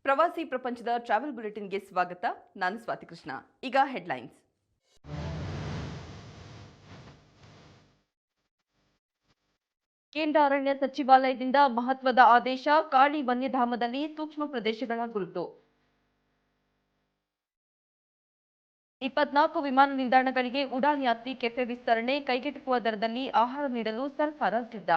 ಪ್ರವಾಸಿ ಪ್ರಪಂಚದ ಟ್ರಾವೆಲ್ ಬುಲೆಟಿನ್ಗೆ ಸ್ವಾಗತ. ನಾನು ಸ್ವಾತಿ ಕೃಷ್ಣ. ಈಗ ಹೆಡ್ಲೈನ್ಸ್. ಕೇಂದ್ರ ಅರಣ್ಯ ಸಚಿವಾಲಯದಿಂದ ಮಹತ್ವದ ಆದೇಶ. ಕಾಳಿ ವನ್ಯಧಾಮದಲ್ಲಿ ಸೂಕ್ಷ್ಮ ಪ್ರದೇಶಗಳ ಗುರುತು. 24 ವಿಮಾನ ನಿಲ್ದಾಣಗಳಿಗೆ ಉಡಾನ್ ಯಾತ್ರಿ ಕೆಫೆ ವಿಸ್ತರಣೆ. ಕೈಗೆಟುಕುವ ದರದಲ್ಲಿ ಆಹಾರ ನೀಡಲು ಸರ್ಕಾರ ಸಿದ್ಧ.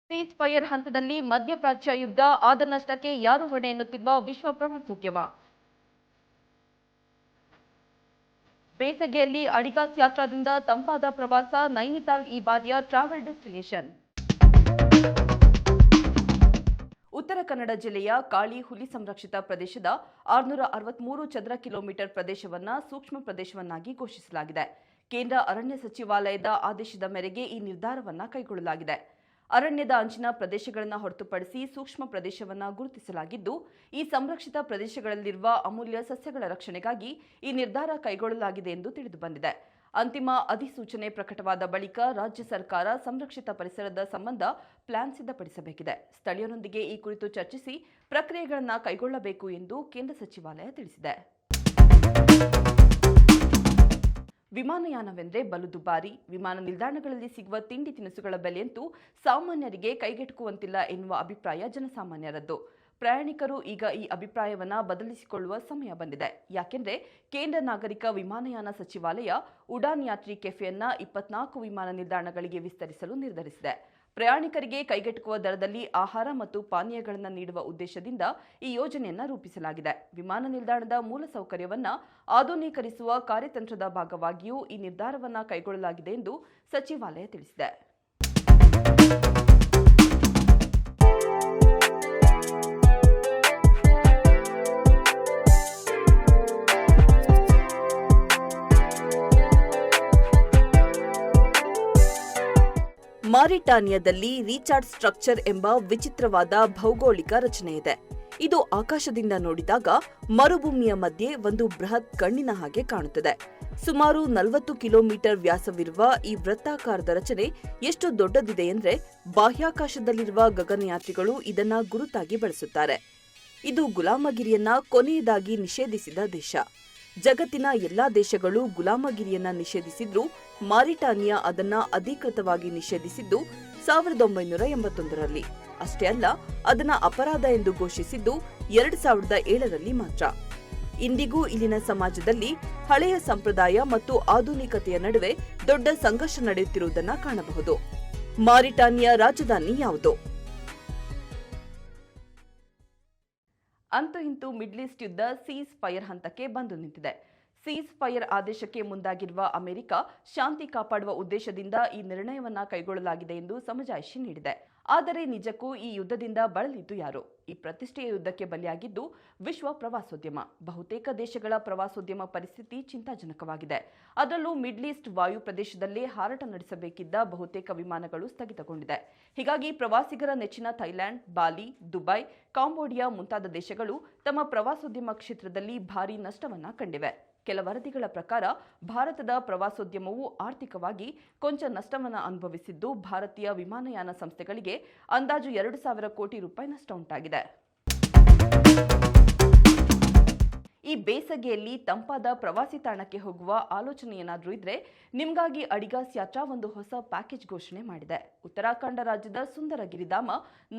ಸೀಸ್ ಫೈರ್ ಹಂತದಲ್ಲಿ ಮಧ್ಯಪ್ರಾಚ್ಯ ಯುದ್ಧ. ಆದ ನಷ್ಟಕ್ಕೆ ಯಾರು ಹೊಣೆ ಎನ್ನುತ್ತಿರುವ ವಿಶ್ವ ಪ್ರವಾಸೋದ್ಯಮ. ಬೇಸಗೆಯಲ್ಲಿ ಅಡಿಗಾಸ್ ಯಾತ್ರಾದಿಂದ ತಂಪಾದ ಪ್ರವಾಸ. ನೈನಿತಾಲ್ ಈ ಬಾರಿಯ ಟ್ರಾವೆಲ್ ಡೆಸ್ಟಿನೇಷನ್. ಉತ್ತರ ಕನ್ನಡ ಜಿಲ್ಲೆಯ ಕಾಳಿ ಹುಲಿ ಸಂರಕ್ಷಿತ ಪ್ರದೇಶದ 663 ಚದರ ಕಿಲೋಮೀಟರ್ ಪ್ರದೇಶವನ್ನು ಸೂಕ್ಷ್ಮ ಪ್ರದೇಶವನ್ನಾಗಿ ಘೋಷಿಸಲಾಗಿದೆ. ಕೇಂದ್ರ ಅರಣ್ಯ ಸಚಿವಾಲಯದ ಆದೇಶದ ಮೇರೆಗೆ ಈ ನಿರ್ಧಾರವನ್ನು ಕೈಗೊಳ್ಳಲಾಗಿದೆ. ಅರಣ್ಯದ ಅಂಚಿನ ಪ್ರದೇಶಗಳನ್ನು ಹೊರತುಪಡಿಸಿ ಸೂಕ್ಷ್ಮ ಪ್ರದೇಶವನ್ನು ಗುರುತಿಸಲಾಗಿದ್ದು, ಈ ಸಂರಕ್ಷಿತ ಪ್ರದೇಶಗಳಲ್ಲಿರುವ ಅಮೂಲ್ಯ ಸಸ್ಯಗಳ ರಕ್ಷಣೆಗಾಗಿ ಈ ನಿರ್ಧಾರ ಕೈಗೊಳ್ಳಲಾಗಿದೆ ಎಂದು ತಿಳಿದುಬಂದಿದೆ. ಅಂತಿಮ ಅಧಿಸೂಚನೆ ಪ್ರಕಟವಾದ ಬಳಿಕ ರಾಜ್ಯ ಸರ್ಕಾರ ಸಂರಕ್ಷಿತ ಪರಿಸರದ ಸಂಬಂಧ ಪ್ಲಾನ್ ಸಿದ್ಧಪಡಿಸಬೇಕಿದೆ. ಸ್ಥಳೀಯರೊಂದಿಗೆ ಈ ಕುರಿತು ಚರ್ಚಿಸಿ ಪ್ರಕ್ರಿಯೆಗಳನ್ನು ಕೈಗೊಳ್ಳಬೇಕು ಎಂದು ಕೇಂದ್ರ ಸಚಿವಾಲಯ ತಿಳಿಸಿದೆ. ವಿಮಾನಯಾನವೆಂದರೆ ಬಲು ದುಬಾರಿ. ವಿಮಾನ ನಿಲ್ದಾಣಗಳಲ್ಲಿ ಸಿಗುವ ತಿಂಡಿ ತಿನಿಸುಗಳ ಬೆಲೆಯಂತೂ ಸಾಮಾನ್ಯರಿಗೆ ಕೈಗೆಟುಕುವಂತಿಲ್ಲ ಎನ್ನುವ ಅಭಿಪ್ರಾಯ ಜನಸಾಮಾನ್ಯರದ್ದು. ಪ್ರಯಾಣಿಕರು ಈಗ ಈ ಅಭಿಪ್ರಾಯವನ್ನು ಬದಲಿಸಿಕೊಳ್ಳುವ ಸಮಯ ಬಂದಿದೆ. ಯಾಕೆಂದರೆ ಕೇಂದ್ರ ನಾಗರಿಕ ವಿಮಾನಯಾನ ಸಚಿವಾಲಯ ಉಡಾನ್ ಯಾತ್ರಿ ಕೆಫೆಯನ್ನು 24 ವಿಮಾನ ನಿಲ್ದಾಣಗಳಿಗೆ ವಿಸ್ತರಿಸಲು ನಿರ್ಧರಿಸಿದೆ. ಪ್ರಯಾಣಿಕರಿಗೆ ಕೈಗೆಟುಕುವ ದರದಲ್ಲಿ ಆಹಾರ ಮತ್ತು ಪಾನೀಯಗಳನ್ನು ನೀಡುವ ಉದ್ದೇಶದಿಂದ ಈ ಯೋಜನೆಯನ್ನು ರೂಪಿಸಲಾಗಿದೆ. ವಿಮಾನ ನಿಲ್ದಾಣದ ಮೂಲಸೌಕರ್ಯವನ್ನು ಆಧುನೀಕರಿಸುವ ಕಾರ್ಯತಂತ್ರದ ಭಾಗವಾಗಿಯೂ ಈ ನಿರ್ಧಾರವನ್ನು ಕೈಗೊಳ್ಳಲಾಗಿದೆ ಎಂದು ಸಚಿವಾಲಯ ತಿಳಿಸಿದೆ. ಮಾರಿಟಾನಿಯಾದಲ್ಲಿ ರೀಚಾರ್ಡ್ ಸ್ಟ್ರಕ್ಚರ್ ಎಂಬ ವಿಚಿತ್ರವಾದ ಭೌಗೋಳಿಕ ರಚನೆ ಇದೆ. ಇದು ಆಕಾಶದಿಂದ ನೋಡಿದಾಗ ಮರುಭೂಮಿಯ ಮಧ್ಯೆ ಒಂದು ಬೃಹತ್ ಕಣ್ಣಿನ ಹಾಗೆ ಕಾಣುತ್ತದೆ. ಸುಮಾರು 40 ಕಿಲೋಮೀಟರ್ ವ್ಯಾಸವಿರುವ ಈ ವೃತ್ತಾಕಾರದ ರಚನೆ ಎಷ್ಟು ದೊಡ್ಡದಿದೆ ಎಂದರೆ ಬಾಹ್ಯಾಕಾಶದಲ್ಲಿರುವ ಗಗನಯಾತ್ರಿಗಳು ಇದನ್ನ ಗುರುತಾಗಿ ಬಳಸುತ್ತಾರೆ. ಇದು ಗುಲಾಮಗಿರಿಯನ್ನ ಕೊನೆಯದಾಗಿ ನಿಷೇಧಿಸಿದ ದೇಶ. ಜಗತ್ತಿನ ಎಲ್ಲಾ ದೇಶಗಳು ಗುಲಾಮಗಿರಿಯನ್ನ ನಿಷೇಧಿಸಿದ್ರೂ ಮಾರಿಟಾನಿಯಾ ಅದನ್ನ ಅಧಿಕೃತವಾಗಿ ನಿಷೇಧಿಸಿದ್ದು 1981ರಲ್ಲಿ. ಅಷ್ಟೇ ಅಲ್ಲ, ಅದನ್ನ ಅಪರಾಧ ಎಂದು ಘೋಷಿಸಿದ್ದು 2007ರಲ್ಲಿ ಮಾತ್ರ. ಇಂದಿಗೂ ಇಲ್ಲಿನ ಸಮಾಜದಲ್ಲಿ ಹಳೆಯ ಸಂಪ್ರದಾಯ ಮತ್ತು ಆಧುನಿಕತೆಯ ನಡುವೆ ದೊಡ್ಡ ಸಂಘರ್ಷ ನಡೆಯುತ್ತಿರುವುದನ್ನು ಕಾಣಬಹುದು. ಮಾರಿಟಾನಿಯಾ ರಾಜಧಾನಿ ಯಾವುದು? ಅಂತೂ ಇಂತೂ ಮಿಡ್ಲ್ ಈಸ್ಟ್ ಯುದ್ಧ ಸೀಸ್ ಫೈರ್ ಹಂತಕ್ಕೆ ಬಂದು ನಿಂತಿದೆ. ಸೀಸ್ ಫೈರ್ ಆದೇಶಕ್ಕೆ ಮುಂದಾಗಿರುವ ಅಮೆರಿಕ ಶಾಂತಿ ಕಾಪಾಡುವ ಉದ್ದೇಶದಿಂದ ಈ ನಿರ್ಣಯವನ್ನು ಕೈಗೊಳ್ಳಲಾಗಿದೆ ಎಂದು ಸಮಜಾಯಿಷಿ ನೀಡಿದೆ. ಆದರೆ ನಿಜಕ್ಕೂ ಈ ಯುದ್ಧದಿಂದ ಬಳಲಿದ್ದು ಯಾರು? ಈ ಪ್ರತಿಷ್ಠೆಯ ಯುದ್ಧಕ್ಕೆ ಬಲಿಯಾಗಿದ್ದು ವಿಶ್ವ ಪ್ರವಾಸೋದ್ಯಮ. ಬಹುತೇಕ ದೇಶಗಳ ಪ್ರವಾಸೋದ್ಯಮ ಪರಿಸ್ಥಿತಿ ಚಿಂತಾಜನಕವಾಗಿದೆ. ಅದರಲ್ಲೂ ಮಿಡ್ಲ್ ಈಸ್ಟ್ ವಾಯು ಪ್ರದೇಶದಲ್ಲೇ ಹಾರಾಟ ನಡೆಸಬೇಕಿದ್ದ ಬಹುತೇಕ ವಿಮಾನಗಳು ಸ್ಥಗಿತಗೊಂಡಿದೆ. ಹೀಗಾಗಿ ಪ್ರವಾಸಿಗರ ನೆಚ್ಚಿನ ಥೈಲ್ಯಾಂಡ್, ಬಾಲಿ, ದುಬೈ, ಕಾಂಬೋಡಿಯಾ ಮುಂತಾದ ದೇಶಗಳು ತಮ್ಮ ಪ್ರವಾಸೋದ್ಯಮ ಕ್ಷೇತ್ರದಲ್ಲಿ ಭಾರೀ ನಷ್ಟವನ್ನು ಕಂಡಿವೆ. ಕೆಲ ವರದಿಗಳ ಪ್ರಕಾರ ಭಾರತದ ಪ್ರವಾಸೋದ್ಯಮವು ಆರ್ಥಿಕವಾಗಿ ಕೊಂಚ ನಷ್ಟವನ್ನು ಅನುಭವಿಸಿದ್ದು, ಭಾರತೀಯ ವಿಮಾನಯಾನ ಸಂಸ್ಥೆಗಳಿಗೆ ಅಂದಾಜು 2,000 ಕೋಟಿ ರೂಪಾಯಿ ನಷ್ಟ ಉಂಟಾಗಿದೆ. ಈ ಬೇಸಗೆಯಲ್ಲಿ ತಂಪಾದ ಪ್ರವಾಸಿ ತಾಣಕ್ಕೆ ಹೋಗುವ ಆಲೋಚನೆ ಏನಾದರೂ ಇದ್ರೆ ನಿಮಗಾಗಿ ಅಡಿಗಾಸ್ ಯಾತ್ರಾ ಒಂದು ಹೊಸ ಪ್ಯಾಕೇಜ್ ಘೋಷಣೆ ಮಾಡಿದೆ. ಉತ್ತರಾಖಂಡ ರಾಜ್ಯದ ಸುಂದರಗಿರಿಧಾಮ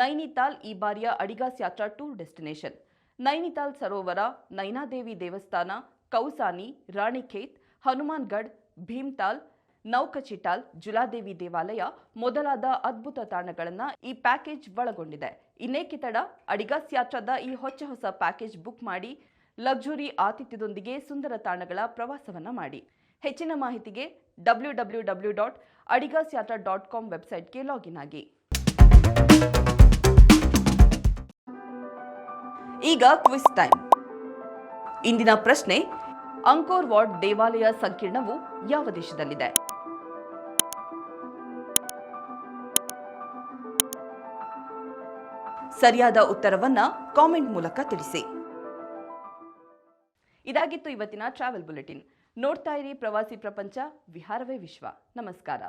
ನೈನಿತಾಲ್ ಈ ಬಾರಿಯ ಅಡಿಗಾಸ್ ಯಾತ್ರಾ ಟೂರ್ ಡೆಸ್ಟಿನೇಷನ್. ನೈನಿತಾಲ್ ಸರೋವರ, ನೈನಾದೇವಿ ದೇವಸ್ಥಾನ, ಕೌಸಾನಿ, ರಾಣಿಖೇತ್, ಹನುಮಾನ್ಗಢ್, ಭೀಮ್ತಾಲ್, ನೌಕಚಿಟಾಲ್, ಜುಲಾದೇವಿ ದೇವಾಲಯ ಮೊದಲಾದ ಅದ್ಭುತ ತಾಣಗಳನ್ನು ಈ ಪ್ಯಾಕೇಜ್ ಒಳಗೊಂಡಿದೆ. ಇನ್ನೇಕೆ ತಡ? ಅಡಿಗಾಸ್ ಯಾತ್ರಾದ ಈ ಹೊಸ ಪ್ಯಾಕೇಜ್ ಬುಕ್ ಮಾಡಿ ಲಕ್ಸುರಿ ಆತಿಥ್ಯದೊಂದಿಗೆ ಸುಂದರ ತಾಣಗಳ ಪ್ರವಾಸವನ್ನ ಮಾಡಿ. ಹೆಚ್ಚಿನ ಮಾಹಿತಿಗೆ www.adigasyatra.com ವೆಬ್ಸೈಟ್ಗೆ ಲಾಗಿನ್ ಆಗಿ. ಈಗ ಕ್ವಿಜ್ ಟೈಮ್. ಇಂದಿನ ಪ್ರಶ್ನೆ: ಅಂಕೋರ್ ವಾಟ್ ದೇವಾಲಯ ಸಂಕೀರ್ಣವು ಯಾವ ದೇಶದಲ್ಲಿದೆ? ಸರಿಯಾದ ಉತ್ತರವನ್ನ ಕಾಮೆಂಟ್ ಮೂಲಕ ತಿಳಿಸಿ. ಇದಾಗಿತ್ತು ಇವತ್ತಿನ ಟ್ರಾವೆಲ್ ಬುಲೆಟಿನ್. ನೋಡ್ತಾ ಇರಿ ಪ್ರವಾಸಿ ಪ್ರಪಂಚ, ವಿಹಾರವೇ ವಿಶ್ವ. ನಮಸ್ಕಾರ.